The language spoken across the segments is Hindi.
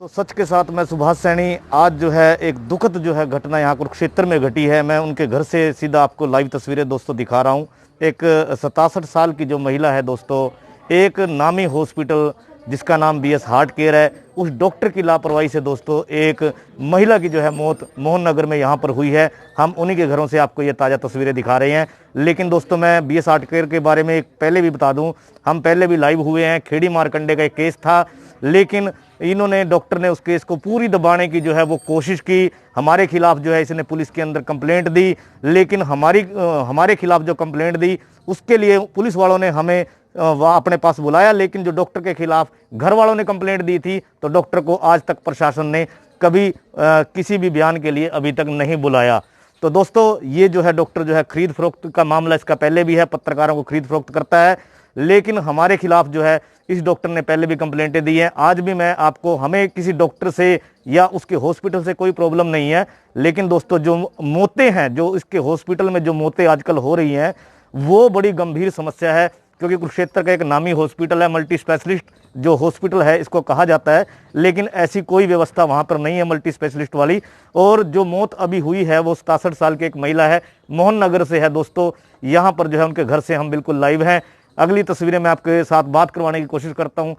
तो सच के साथ मैं सुभाष सैनी। आज जो है एक दुखद जो है घटना यहाँ कुरुक्षेत्र में घटी है। मैं उनके घर से सीधा आपको लाइव तस्वीरें दोस्तों दिखा रहा हूँ। एक 67 साल की जो महिला है दोस्तों, एक नामी हॉस्पिटल जिसका नाम बीएस हार्ट केयर है, उस डॉक्टर की लापरवाही से दोस्तों एक महिला की जो है मौत मोहन नगर में यहाँ पर हुई है। हम उन्हीं के घरों से आपको ये ताज़ा तस्वीरें दिखा रहे हैं। लेकिन दोस्तों मैं बीएस हार्ट केयर के बारे में पहले भी बता दूं, हम पहले भी लाइव हुए हैं। खेड़ी मारकंडे का एक केस था, लेकिन इन्होंने डॉक्टर ने उस केस को पूरी दबाने की जो है वो कोशिश की। हमारे खिलाफ जो है इसने पुलिस के अंदर कंप्लेंट दी, लेकिन हमारे खिलाफ जो कंप्लेंट दी उसके लिए पुलिस वालों ने हमें वह अपने पास बुलाया, लेकिन जो डॉक्टर के खिलाफ घर वालों ने कंप्लेंट दी थी तो डॉक्टर को आज तक प्रशासन ने कभी किसी भी बयान के लिए अभी तक नहीं बुलाया। तो दोस्तों ये जो है डॉक्टर जो है खरीद फरोख्त का मामला इसका पहले भी है, पत्रकारों को खरीद फरोख्त करता है, लेकिन हमारे खिलाफ जो है इस डॉक्टर ने पहले भी कंप्लेंटें दी हैं। आज भी मैं आपको, हमें किसी डॉक्टर से या उसके हॉस्पिटल से कोई प्रॉब्लम नहीं है, लेकिन दोस्तों जो मौतें हैं, जो इसके हॉस्पिटल में जो मौतें आजकल हो रही हैं वो बड़ी गंभीर समस्या है। क्योंकि कुरुक्षेत्र का एक नामी हॉस्पिटल है, मल्टी स्पेशलिस्ट जो हॉस्पिटल है इसको कहा जाता है, लेकिन ऐसी कोई व्यवस्था वहाँ पर नहीं है मल्टी स्पेशलिस्ट वाली। और जो मौत अभी हुई है वो 67 साल की एक महिला है, मोहन नगर से है दोस्तों। यहाँ पर जो है उनके घर से हम बिल्कुल लाइव हैं। अगली तस्वीरें मैं आपके साथ बात करवाने की कोशिश करता हूँ।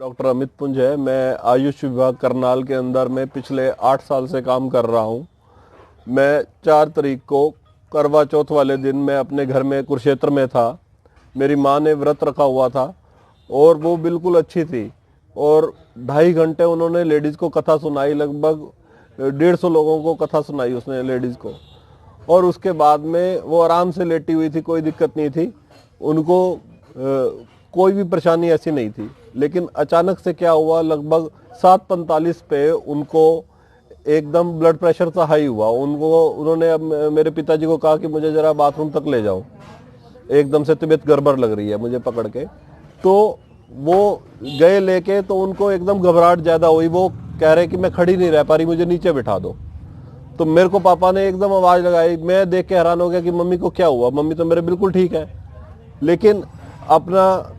डॉक्टर अमित पुंज है। मैं आयुष विभाग करनाल के अंदर में पिछले 8 साल से काम कर रहा हूँ। मैं 4 तारीख को करवा चौथ वाले दिन मैं अपने घर में कुरुक्षेत्र में था। मेरी माँ ने व्रत रखा हुआ था और वो बिल्कुल अच्छी थी, और 2.5 घंटे उन्होंने लेडीज़ को कथा सुनाई। लगभग 150 लोगों को कथा सुनाई उसने लेडीज़ को, और उसके बाद में वो आराम से लेटी हुई थी, कोई दिक्कत नहीं थी उनको, कोई भी परेशानी ऐसी नहीं थी। लेकिन अचानक से क्या हुआ, लगभग 7:45 पे उनको एकदम ब्लड प्रेशर सा हाई हुआ। उन्होंने अब मेरे पिताजी को कहा कि मुझे ज़रा बाथरूम तक ले जाओ, एकदम से तबीयत गड़बड़ लग रही है मुझे पकड़ के। तो वो गए लेके, तो उनको एकदम घबराहट ज़्यादा हुई। वो कह रहे कि मैं खड़ी नहीं रह पा रही, मुझे नीचे बिठा दो। तो मेरे को पापा ने एकदम आवाज़ लगाई। मैं देख के हैरान हो गया कि मम्मी को क्या हुआ। मम्मी तो मेरे बिल्कुल ठीक है, लेकिन अपना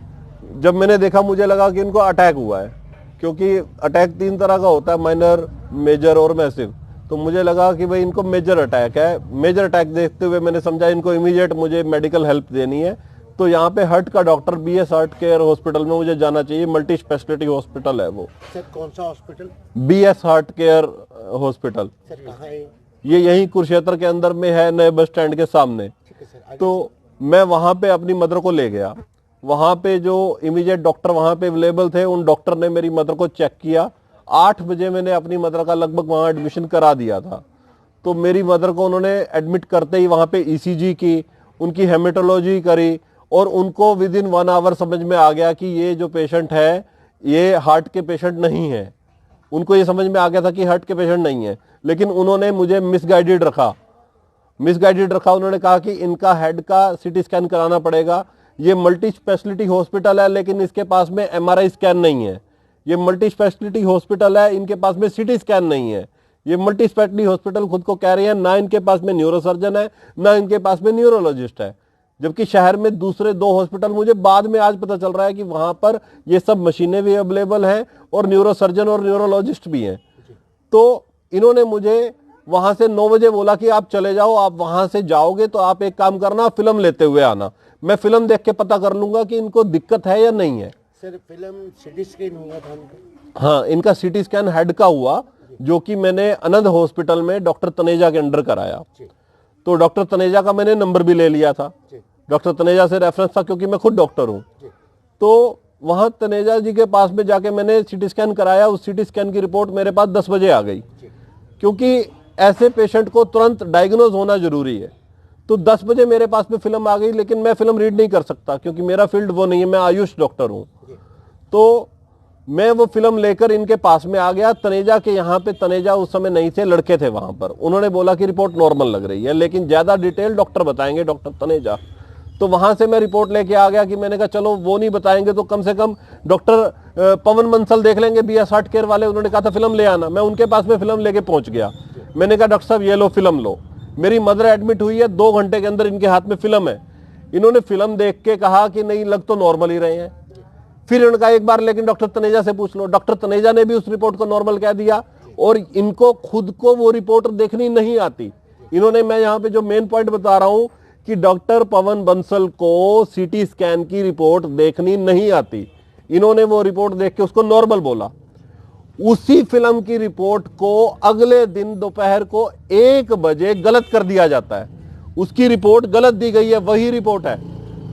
जब मैंने देखा मुझे लगा कि इनको अटैक हुआ है, क्योंकि अटैक 3 तरह का होता है, माइनर, मेजर और मैसिव। तो मुझे लगा कि भाई इनको मेजर अटैक है। मेजर अटैक देखते हुए मैंने समझा इनको इमीडिएट मुझे मेडिकल हेल्प देनी है। तो यहाँ पे हार्ट का doctor BS heart care hospital में मुझे जाना चाहिए। मल्टी स्पेशलिटी हॉस्पिटल है वो। सर कौन सा hospital? BS heart care hospital. Sir कहाँ है ये? यही कुरुक्षेत्र के अंदर में है, नए बस स्टैंड के सामने। ठीक है सर। तो मैं वहां पे अपनी मदर को ले गया। वहां पे जो इमीडिएट डॉक्टर वहां पे अवेलेबल थे, उन डॉक्टर ने मेरी मदर को चेक किया। 8 बजे मैंने अपनी मदर का लगभग वहां एडमिशन करा दिया था। तो मेरी मदर को उन्होंने एडमिट करते ही वहां पे ईसीजी की, उनकी हेमेटोलॉजी करी, और उनको विद इन 1 आवर समझ में आ गया कि ये जो पेशेंट है ये हार्ट के पेशेंट नहीं है। उनको ये समझ में आ गया था कि हार्ट के पेशेंट नहीं है, लेकिन उन्होंने मुझे मिसगाइडेड रखा। उन्होंने कहा कि इनका हेड का सीटी स्कैन कराना पड़ेगा। ये मल्टी स्पेशलिटी हॉस्पिटल है, लेकिन इसके पास में एमआरआई स्कैन नहीं है। ये मल्टी स्पेशलिटी हॉस्पिटल है, इनके पास में सीटी स्कैन नहीं है। ये मल्टी स्पेशलिटी हॉस्पिटल खुद को कह रही है, ना इनके पास में न्यूरोसर्जन है, ना इनके पास में न्यूरोलॉजिस्ट है। जबकि शहर में दूसरे 2 हॉस्पिटल, मुझे बाद में आज पता चल रहा है कि वहां पर ये सब मशीनें भी अवेलेबल हैं और न्यूरोसर्जन और न्यूरोलॉजिस्ट भी हैं। तो इन्होंने मुझे वहां से 9 बजे बोला कि आप चले जाओ, आप वहां से जाओगे तो आप एक काम करना, फिल्म लेते हुए आना। मैं फिल्म देख के पता कर लूंगा कि इनको दिक्कत है या नहीं है। सर फिल्म सीटी स्कैन हुआ था उनका? हाँ, इनका सीटी स्कैन हेड का हुआ, जो कि मैंने आनंद हॉस्पिटल में डॉक्टर तनेजा के अंडर कराया। तो डॉक्टर तनेजा का मैंने नंबर भी ले लिया था। डॉक्टर तनेजा से रेफरेंस था, क्योंकि मैं खुद डॉक्टर हूँ। तो वहां तनेजा जी के पास में जाके मैंने सीटी स्कैन कराया। उस सीटी स्कैन की रिपोर्ट मेरे पास 10 बजे आ गई, क्योंकि ऐसे पेशेंट को तुरंत डायग्नोज होना जरूरी है। तो 10 बजे मेरे पास में फिल्म आ गई, लेकिन मैं फिल्म रीड नहीं कर सकता क्योंकि मेरा फील्ड वो नहीं है, मैं आयुष डॉक्टर हूँ। तो मैं वो फिल्म लेकर इनके पास में आ गया। तनेजा के यहाँ पे, तनेजा उस समय नहीं थे, लड़के थे वहां पर। उन्होंने बोला कि रिपोर्ट नॉर्मल लग रही है, लेकिन ज्यादा डिटेल डॉक्टर बताएंगे, डॉक्टर तनेजा। तो वहां से मैं रिपोर्ट लेके आ गया कि मैंने कहा चलो वो नहीं बताएंगे तो कम से कम डॉक्टर पवन बंसल देख लेंगे, बीएस हार्ट केयर वाले। उन्होंने कहा था फिल्म ले आना। मैं उनके पास में फिल्म लेके पहुंच गया। मैंने कहा डॉक्टर साहब ये लो फिल्म लो। मेरी मदर एडमिट हुई है, 2 घंटे के अंदर इनके हाथ में फिल्म है। इन्होंने फिल्म देख के कहा कि नहीं, लग तो नॉर्मल ही रहे हैं। फिर उनका एक बार लेकिन डॉक्टर तनेजा से पूछ लो, डॉक्टर तनेजा ने भी उस रिपोर्ट को नॉर्मल कह दिया और इनको खुद को वो रिपोर्ट देखनी नहीं आती। इन्होंने, मैं यहां पे जो मेन पॉइंट बता रहा हूं कि डॉक्टर पवन बंसल को सीटी स्कैन की रिपोर्ट देखनी नहीं आती। इन्होंने वो रिपोर्ट देख के उसको नॉर्मल बोला। उसी फिल्म की रिपोर्ट को अगले दिन दोपहर को 1 बजे गलत कर दिया जाता है। उसकी रिपोर्ट गलत दी गई है, वही रिपोर्ट है।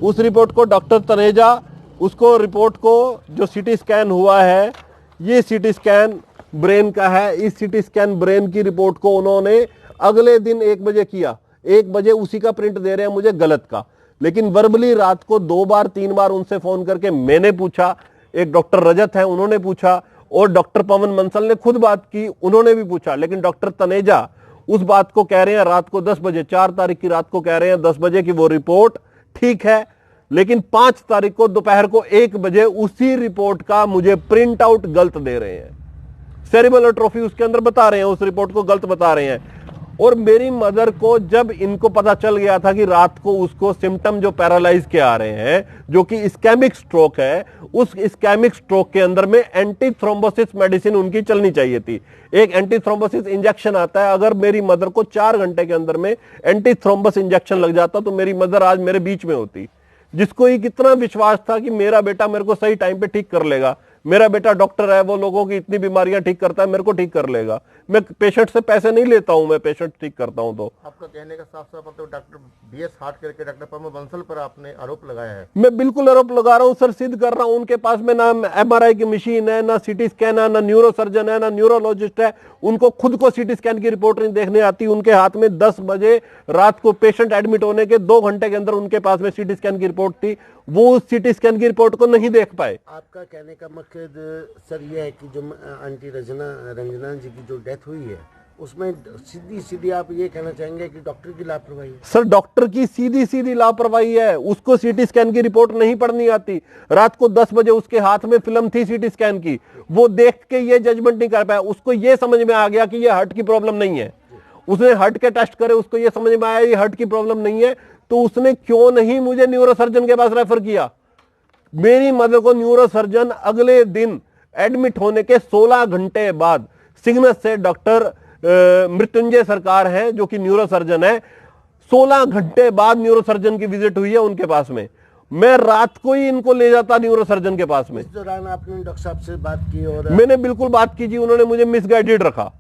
उस रिपोर्ट को डॉक्टर तनेजा, उसको रिपोर्ट को जो सीटी स्कैन हुआ है, ये सीटी स्कैन ब्रेन का है, इस सीटी स्कैन ब्रेन की रिपोर्ट को उन्होंने अगले दिन 1 बजे किया। 1 बजे उसी का प्रिंट दे रहे हैं मुझे गलत का। लेकिन वर्बली रात को 2 बार 3 बार उनसे फोन करके मैंने पूछा, एक डॉक्टर रजत है उन्होंने पूछा, और डॉक्टर पवन बंसल ने खुद बात की, उन्होंने भी पूछा। लेकिन डॉक्टर तनेजा उस बात को कह रहे हैं रात को 10 बजे, 4 तारीख की रात को कह रहे हैं 10 बजे की वो रिपोर्ट ठीक है। लेकिन 5 तारीख को दोपहर को 1 बजे उसी रिपोर्ट का मुझे प्रिंट आउट गलत दे रहे हैं। सेरेब्रल एट्रोफी उसके अंदर बता रहे हैं, उस रिपोर्ट को गलत बता रहे हैं। और मेरी मदर को जब इनको पता चल गया था कि रात को उसको सिम्टम जो पैरालाइज के आ रहे हैं, जो कि इस्केमिक स्ट्रोक है, उस इस्केमिक स्ट्रोक के अंदर में एंटी थ्रोम्बोसिस मेडिसिन उनकी चलनी चाहिए थी। एक एंटी थ्रोम्बोसिस इंजेक्शन आता है, अगर मेरी मदर को 4 घंटे के अंदर में एंटी थ्रोम्बस इंजेक्शन लग जाता तो मेरी मदर आज मेरे बीच में होती। जिसको ही कितना विश्वास था कि मेरा बेटा मेरे को सही टाइम पे ठीक कर लेगा, मेरा बेटा डॉक्टर है, वो लोगों की इतनी बीमारियां ठीक करता है, मेरे को ठीक कर लेगा। मैं पेशेंट से पैसे नहीं लेता हूं, मैं पेशेंट ठीक करता हूं। तो आपका कहने का साफ साफ मतलब डॉक्टर बीएस हार्ट करके डॉक्टर पवन बंसल पर आपने आरोप लगाया है। मैं बिल्कुल आरोप लगा रहा हूं सर, सिद्ध कर रहा हूं। उनके पास में ना एमआरआई की मशीन है, ना सीटी स्कैन है, ना न्यूरोसर्जन है, ना न्यूरोलॉजिस्ट है। उनको खुद को सीटी स्कैन की रिपोर्ट नहीं देखने आती। उनके हाथ में 10 बजे रात को पेशेंट एडमिट होने के 2 घंटे के अंदर उनके पास में सीटी स्कैन की रिपोर्ट थी, वो उस सीटी स्कैन की रिपोर्ट को नहीं देख पाए। आपका कहने का मकसद सर ये है कि जो आंटी रंजना जी की जो डेथ हुई है उसमें सीधी सीधी आप ये कहना चाहेंगे कि डॉक्टर की लापरवाही है? सर डॉक्टर की सीधी सीधी लापरवाही है। उसको सीटी स्कैन की रिपोर्ट नहीं पढ़नी आती। रात को 10 बजे उसके हाथ में फिल्म थी सीटी स्कैन की, वो देख के ये जजमेंट नहीं कर पाया। उसको ये समझ में आ गया कि ये हार्ट की प्रॉब्लम नहीं है। उसने हार्ट के टेस्ट करे, उसको ये समझ में आया ये हार्ट की प्रॉब्लम नहीं है, तो उसने क्यों नहीं मुझे न्यूरोसर्जन के पास रेफर किया। मेरी मदर को न्यूरोसर्जन अगले दिन एडमिट होने के 16 घंटे बाद, सिग्नस से डॉक्टर मृत्युंजय सरकार है जो कि न्यूरोसर्जन है, 16 घंटे बाद न्यूरोसर्जन की विजिट हुई है उनके पास में। मैं रात को ही इनको ले जाता न्यूरोसर्जन के पास में। इस दौरान आपने डॉक्टर साहब से बात की? और मैंने बिल्कुल बात की जी। उन्होंने मुझे मिसगाइडेड रखा।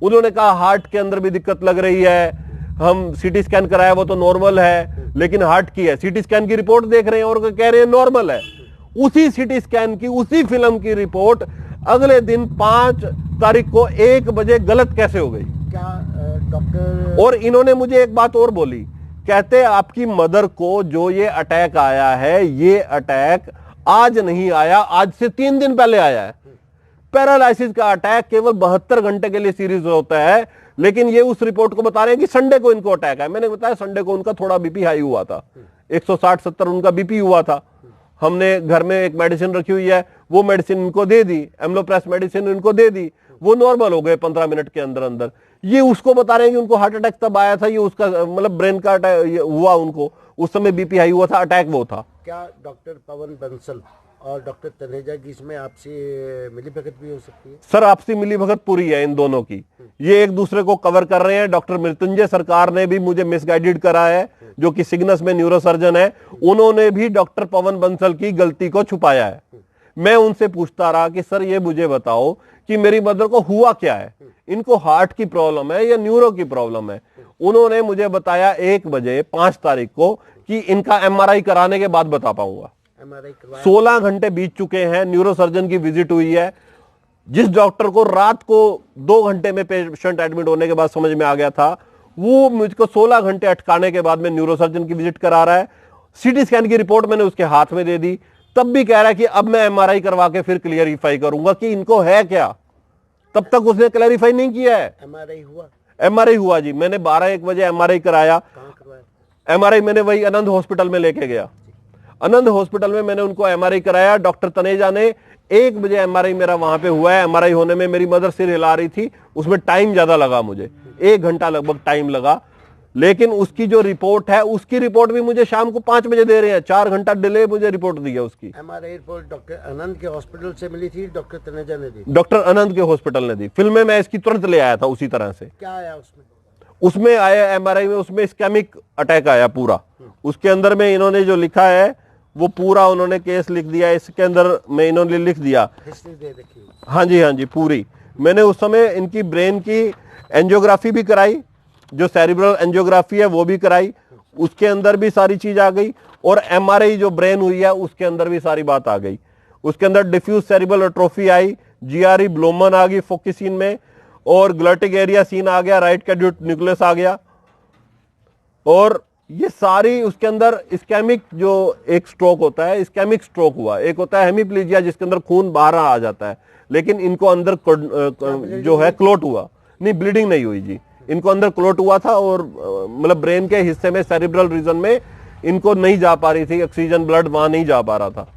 उन्होंने कहा हार्ट के अंदर भी दिक्कत लग रही है, हम सीटी स्कैन कराया वो तो नॉर्मल है, लेकिन हार्ट की है। सीटी स्कैन की रिपोर्ट देख रहे हैं और कह रहे हैं नॉर्मल है। उसी सीटी स्कैन की, उसी फिल्म की रिपोर्ट अगले दिन 5 तारीख को 1 बजे गलत कैसे हो गई? क्या डॉक्टर? और इन्होंने मुझे एक बात और बोली, कहते आपकी मदर को जो ये अटैक आया है, ये अटैक आज नहीं आया, आज से 3 दिन पहले आया है। पैरालिसिस का अटैक केवल 72 घंटे के लिए सीरीज होता है, लेकिन ये उस रिपोर्ट को बता रहे हैं कि संडे को इनको अटैक है। मैंने बताया संडे को उनका थोड़ा बीपी हाई हुआ था, 160-70 उनका बीपी हुआ था। हमने घर में एक मेडिसिन रखी हुई है, वो मेडिसिन इनको दे दी, एम्लोप्रेस मेडिसिन इनको दे दी, वो नॉर्मल हो गए 15 मिनट के अंदर अंदर। ये उसको बता रहे हैं कि उनको हार्ट अटैक तब आया था, ये उसका मतलब ब्रेन का अटैक हुआ, उनको उस समय बीपी हाई हुआ था, अटैक वो था। क्या डॉक्टर पवन बंसल और डॉक्टर तनेजा की इसमें आपसी मिलीभगत भी हो सकती है? सर आपसी मिलीभगत पूरी है इन दोनों की, ये एक दूसरे को कवर कर रहे हैं। डॉक्टर मृत्युंजय सरकार ने भी मुझे मिसगाइडेड करा है, जो कि सिग्नस में न्यूरोसर्जन है। उन्होंने भी डॉक्टर पवन बंसल की गलती को छुपाया है। मैं उनसे पूछता रहा कि सर ये मुझे बताओ कि मेरी मदर को हुआ क्या है, इनको हार्ट की प्रॉब्लम है या न्यूरो की प्रॉब्लम है। उन्होंने मुझे बताया 1 बजे 5 तारीख को कि इनका एमआरआई कराने के बाद बता पाऊंगा। 16 घंटे बीत चुके हैं, न्यूरोसर्जन की विजिट हुई है। जिस डॉक्टर को रात को 2 घंटे में पेशेंट एडमिट होने के बाद समझ में आ गया था, वो मुझको 16 घंटे अटकाने के बाद में न्यूरोसर्जन की विजिट करा रहा है। सीटी स्कैन की रिपोर्ट मैंने उसके हाथ में दे दी, तब भी कह रहा है कि अब मैं एमआरआई करवा के फिर क्लियरिफाई करूंगा कि इनको है क्या। तब तक उसने क्लैरिफाई नहीं किया है। एमआरआई हुआ? एमआरआई हुआ जी, मैंने 12-1 बजे एमआरआई कराया। कहाँ करवाया? एमआरआई मैंने वही आनंद हॉस्पिटल में लेके गया। आनंद हॉस्पिटल में मैंने उनको एमआरआई कराया। डॉक्टर तनेजा ने 1 बजे एमआरआई मेरा वहां पे हुआ है। एमआरआई होने में मेरी मदर सिर हिला रही थी, उसमें टाइम ज्यादा लगा मुझे, 1 घंटा लगभग टाइम लगा। लेकिन उसकी जो रिपोर्ट है, उसकी रिपोर्ट भी मुझे शाम को 5 बजे दे रहे हैं। 4 घंटा डिले मुझे रिपोर्ट दी है उसकी। एमआरआई रिपोर्ट डॉक्टर आनंद के हॉस्पिटल से मिली थी, डॉक्टर तनेजा ने दी? डॉक्टर आनंद के हॉस्पिटल ने दी। फिल्म में मैं इसकी तुरंत ले आया था उसी तरह से। क्या आया उसमें? उसमें आया एमआरआई में, उसमें स्कैमिक अटैक आया पूरा। उसके अंदर में इन्होंने जो लिखा है वो पूरा उन्होंने केस लिख दिया। इसके अंदर में इन्होंने लिख दिया, हिस्ट्री दे रखी। हाँ जी पूरी। मैंने उस समय इनकी ब्रेन की एंजियोग्राफी भी कराई, जो सेरिब्रल एंजियोग्राफी है वो भी कराई, उसके अंदर भी सारी चीज आ गई। और एमआरआई जो ब्रेन हुई है उसके अंदर भी सारी बात आ गई। उसके अंदर डिफ्यूज सेरिब्रल एट्रोफी आई, जीआरई ब्लोमन आ गई फोकिसिन में, और ग्लटिक एरिया सीन आ गया, राइट कैड्यूट न्यूक्लियस आ गया। और ये सारी उसके अंदर इस्केमिक जो एक स्ट्रोक होता है, इस्केमिक स्ट्रोक हुआ। एक होता है हेमीप्लीजिया जिसके अंदर खून बाहर आ जाता है, लेकिन इनको अंदर जो है क्लोट हुआ, नहीं ब्लीडिंग नहीं हुई जी, इनको अंदर क्लोट हुआ था। और मतलब ब्रेन के हिस्से में, सेरिब्रल रीजन में इनको नहीं जा पा रही थी ऑक्सीजन, ब्लड वहां नहीं जा पा रहा था।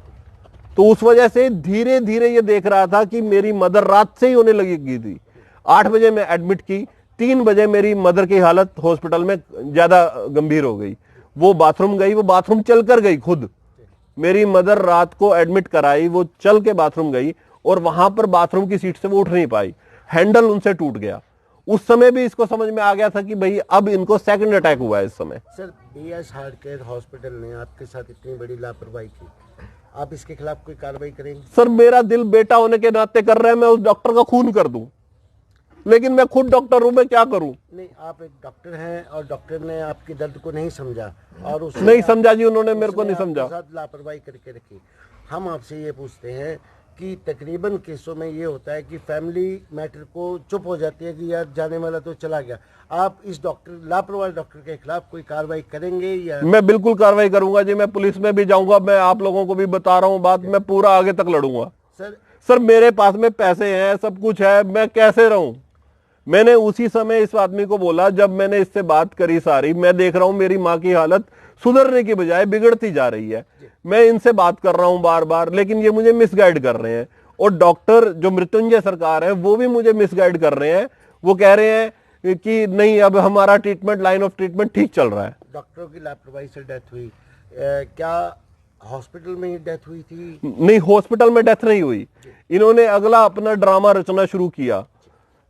तो उस वजह से धीरे धीरे ये देख रहा था कि मेरी मदर रात से ही होने लगी थी। 8 बजे मैं एडमिट की, 3 बजे मेरी मदर की हालत हॉस्पिटल में ज्यादा गंभीर हो गई। वो बाथरूम गई, वो बाथरूम चल कर गई खुद। मेरी मदर रात को एडमिट कराई, वो चल के बाथरूम गई, और वहां पर बाथरूम की सीट से वो उठ नहीं पाई, हैंडल उनसे टूट गया। उस समय भी इसको समझ में आ गया था कि भाई अब इनको सेकंड अटैक हुआ है इस समय। Sir, BS heart care hospital ने आपके साथ इतनी बड़ी लापरवाही की, आप इसके खिलाफ कोई कार्रवाई करेंगे? सर, मेरा दिल बेटा होने के नाते कर रहा है, मैं उस डॉक्टर का खून कर दूं, लेकिन मैं खुद डॉक्टर हूं, मैं क्या करूं? नहीं, आप एक डॉक्टर हैं और डॉक्टर ने आपकी दर्द को नहीं समझा, और उसने नहीं समझा जी, उन्होंने मेरे को नहीं आपके समझा। साथ लापरवाही करके रखी। हम आपसे ये पूछते हैं कि तकरीबन केसों में ये होता है कि फैमिली मैटर को चुप हो जाती है कि यार जाने वाला तो चला गया। आप इस लापरवाह डॉक्टर के खिलाफ कोई कार्रवाई करेंगे या? मैं बिल्कुल कार्रवाई करूंगा जी, मैं पुलिस में भी जाऊंगा, मैं आप लोगों को भी बता रहा हूं बात, मैं पूरा आगे तक लड़ूंगा। सर मेरे पास में पैसे हैं, सब कुछ है, मैं कैसे रहूं? मैंने उसी समय इस आदमी को बोला, जब मैंने इससे बात करी सारी, मैं देख रहा हूं मेरी माँ की हालत सुधरने की बजाय बिगड़ती जा रही है, मैं इनसे बात कर रहा हूं बार बार, लेकिन ये मुझे मिसगाइड कर रहे हैं। और डॉक्टर जो मृत्युंजय सरकार है वो भी मुझे मिसगाइड कर रहे हैं। वो कह रहे हैं कि नहीं, अब हमारा ट्रीटमेंट, लाइन ऑफ ट्रीटमेंट ठीक चल रहा है। डॉक्टरों की लापरवाही से डेथ हुई, क्या हॉस्पिटल में ही डेथ हुई थी? नहीं, हॉस्पिटल में डेथ नहीं हुई। इन्होंने अगला अपना ड्रामा रचना शुरू किया,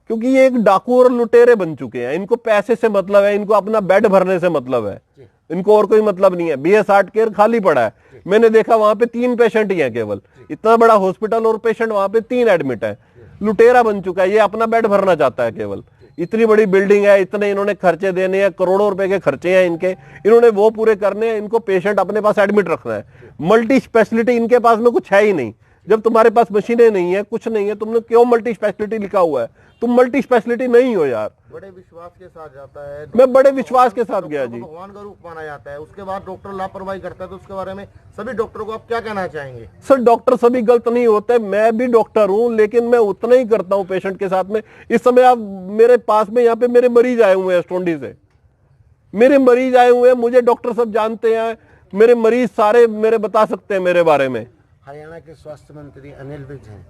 क्योंकि ये एक डाकू और लुटेरे बन चुके हैं। इनको पैसे से मतलब है, इनको अपना बेड भरने से मतलब है, इनको और कोई मतलब नहीं है। बीएस हार्ट केयर खाली पड़ा है, मैंने देखा वहां पे 3 पेशेंट ही हैं केवल, इतना बड़ा हॉस्पिटल और पेशेंट वहां पे 3 एडमिट है। लुटेरा बन चुका है, ये अपना बेड भरना चाहता है केवल। इतनी बड़ी बिल्डिंग है, इतने इन्होंने खर्चे देने हैं, करोड़ों रुपए के खर्चे हैं इनके, इन्होंने वो पूरे करने हैं। इनको पेशेंट अपने पास एडमिट रखना है। मल्टी स्पेशलिटी इनके पास में कुछ है ही नहीं। जब तुम्हारे पास मशीनें नहीं है, कुछ नहीं है, तुमने क्यों मल्टी स्पेशलिटी लिखा हुआ है? तुम मल्टी स्पेशलिटी नहीं हो यार। बड़े विश्वास के साथ जाता है, मैं बड़े विश्वास के साथ गया जी। भगवान का रूप माना जाता है, उसके बाद डॉक्टर लापरवाही करता है, तो उसके बारे में सभी डॉक्टरों को आप क्या कहना चाहेंगे? सर, डॉक्टर सभी गलत नहीं होते, मैं भी डॉक्टर हूं, लेकिन मैं उतना ही करता हूं पेशेंट के साथ में। इस समय आप मेरे पास में यहाँ पे मेरे मरीज आए हुए हैं स्टोंडी से, मेरे मरीज आए हुए हैं, मुझे डॉक्टर सब जानते हैं, मेरे मरीज सारे मेरे बता सकते हैं मेरे बारे में। हरियाणा के स्वास्थ्य मंत्री अनिल विज हैं,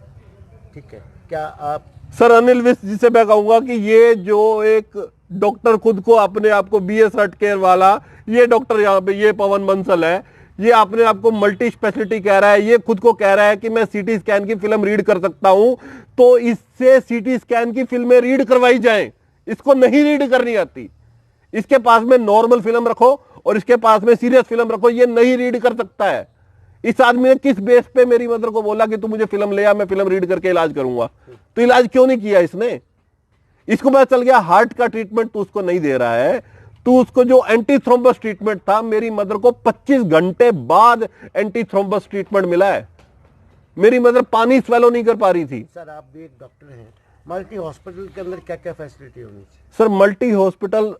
ठीक है, क्या आप? सर, अनिल विज जी से मैं कहूंगा कि ये जो एक डॉक्टर खुद को अपने आप को बीएस हार्ट केयर वाला, ये डॉक्टर यहाँ पे, ये पवन बंसल है, ये अपने आप को मल्टी स्पेशलिटी कह रहा है, ये खुद को कह रहा है कि मैं सीटी स्कैन की फिल्म रीड कर सकता हूं, तो इससे सीटी स्कैन की फिल्में रीड करवाई जाएं। इसको नहीं रीड करनी आती। इसके पास में नॉर्मल फिल्म रखो और इसके पास में सीरियस फिल्म रखो, ये नहीं रीड कर सकता है। इस आदमी ने किस बेस पे मेरी मदर को बोला कि तू मुझे फिल्म ले आ, मैं फिल्म रीड करके इलाज करूंगा? तो इलाज क्यों नहीं किया इसने? इसको पता चल गया हार्ट का ट्रीटमेंट तू उसको नहीं दे रहा है, तू उसको जो एंटी थ्रोम्बस ट्रीटमेंट था, मेरी मदर को 25 घंटे बाद एंटी थ्रोम्बस ट्रीटमेंट मिला है। मेरी मदर पानी स्वेलो नहीं कर पा रही थी। सर, आप भी एक डॉक्टर हैं, मल्टी हॉस्पिटल के अंदर क्या क्या फैसिलिटी होनी चाहिए? सर, मल्टी हॉस्पिटल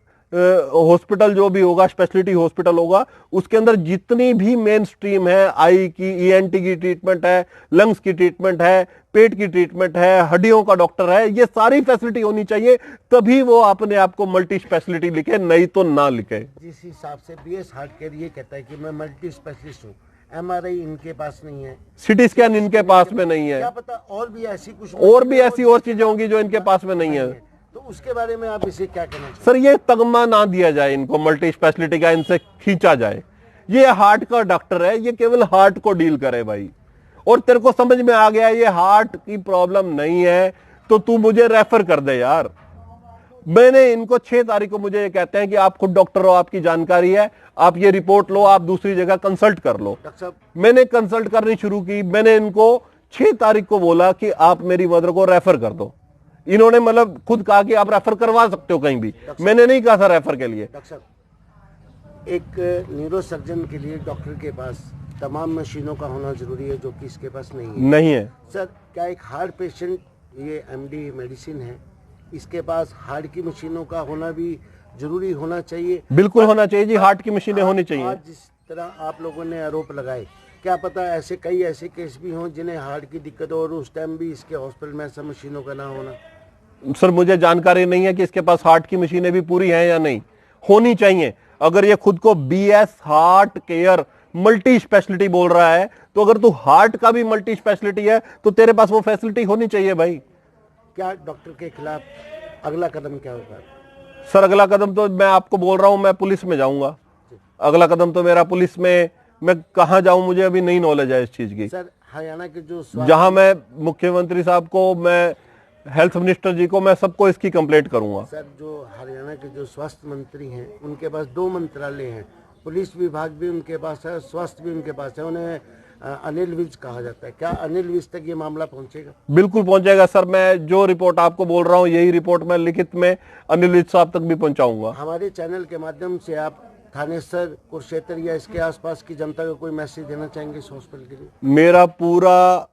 जो भी होगा, स्पेशलिटी हॉस्पिटल होगा, उसके अंदर जितनी भी मेन स्ट्रीम है, आई की, ईएनटी की ट्रीटमेंट है, लंग्स की ट्रीटमेंट है, पेट की ट्रीटमेंट है, हड्डियों का डॉक्टर है, ये सारी फैसिलिटी होनी चाहिए, तभी वो अपने आप को मल्टी स्पेशलिटी लिखे, नहीं तो ना लिखे। जिस हिसाब से बीएस हार्ट केयर ये कहता है कि मैं मल्टी स्पेशलिस्ट हूँ, एमआरआई इनके पास नहीं है, सिटी स्कैन इनके पास में नहीं है, क्या पता और भी ऐसी कुछ और भी ऐसी और चीजें होंगी जो इनके पास में नहीं है। तो उसके बारे में आप इसे क्या कहना चाहेंगे? सर ये तगमा ना दिया जाए इनको मल्टी स्पेशलिटी का, इनसे खींचा जाए। ये हार्ट का डॉक्टर है, ये केवल हार्ट को डील करे भाई। और तेरे को समझ में आ गया ये हार्ट की प्रॉब्लम नहीं है तो तू मुझे रेफर कर दे यार। मैंने इनको 6 तारीख को मुझे ये कहते हैं कि आप खुद डॉक्टर हो, आपकी जानकारी है, आप ये रिपोर्ट लो, आप दूसरी जगह कंसल्ट कर लो। डॉक्टर साहब, मैंने कंसल्ट करनी शुरू की। मैंने इनको 6 तारीख को बोला कि आप मेरी मदर को रेफर कर दो। इन्होंने मतलब खुद कहा कि आप रेफर करवा सकते हो कहीं भी, मैंने नहीं कहा था रेफर के लिए। डॉक्टर साहब, एक न्यूरो सर्जन के लिए डॉक्टर के पास तमाम मशीनों का होना जरूरी है, जो कि इसके पास नहीं है। नहीं है सर, क्या एक हार्ट पेशेंट, ये एमडी मेडिसिन है, इसके पास हार्ट की मशीनों का होना भी जरूरी होना चाहिए? बिल्कुल होना चाहिए जी, हार्ट की मशीनें होनी चाहिए। आज जिस तरह आप लोगों ने आरोप लगाए, क्या पता ऐसे कई ऐसे केस भी हों जिन्हें हार्ट की दिक्कत हो और उस टाइम भी इसके हॉस्पिटल में ऐसा मशीनों का ना होना? सर मुझे जानकारी नहीं है कि इसके पास हार्ट की मशीनें भी पूरी हैं या नहीं, होनी चाहिए। अगर ये खुद को BS heart care multi speciality बोल रहा है, तो अगर तू हार्ट का भी मल्टी स्पेशलिटी है तो तेरे पास वो फैसिलिटी होनी चाहिए भाई। क्या डॉक्टर के खिलाफ अगला कदम क्या होगा? सर अगला कदम तो मैं आपको बोल रहा हूं, मैं पुलिस में जाऊंगा। अगला कदम तो मेरा पुलिस में, मैं कहां जाऊं मुझे अभी नहीं नॉलेज है इस चीज की। सर, हरियाणा के जो जहां मैं मुख्यमंत्री साहब को, मैं हेल्थ मिनिस्टर जी को, मैं सबको इसकी कंप्लेंट करूंगा। सर, जो हरियाणा के जो स्वास्थ्य मंत्री हैं, उनके पास 2 मंत्रालय हैं, पुलिस विभाग भी उनके पास है, स्वास्थ्य भी उनके पास है, उन्हें अनिल विज कहा जाता है। क्या अनिल विज तक ये मामला पहुंचेगा? बिल्कुल पहुंचेगा सर। मैं जो रिपोर्ट आपको बोल रहा हूं, यही रिपोर्ट मैं लिखित में अनिल विज साहब तक भी पहुंचाऊंगा। हमारे चैनल के माध्यम से आप थानेसर, कुरुक्षेत्र या इसके आसपास की जनता को कोई मैसेज देना चाहेंगे इस हॉस्पिटल के लिए? मेरा पूरा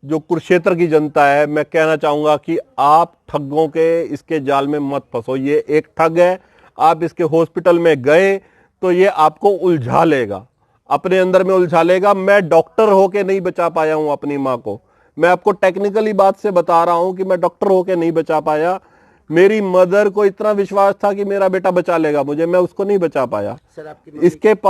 जो कुरुक्षेत्र की जनता है, मैं कहना चाहूंगा कि आप ठगों के इसके जाल में मत फंसो। ये एक ठग है, आप इसके हॉस्पिटल में गए तो ये आपको उलझा लेगा, अपने अंदर में उलझा लेगा। मैं डॉक्टर होके नहीं बचा पाया हूं अपनी माँ को, मैं आपको टेक्निकली बात से बता रहा हूं कि मैं डॉक्टर होके नहीं बचा पाया। मेरी मदर को इतना विश्वास था कि मेरा बेटा बचा लेगा मुझे, मैं उसको नहीं बचा पाया। सर, आपकी इसके पास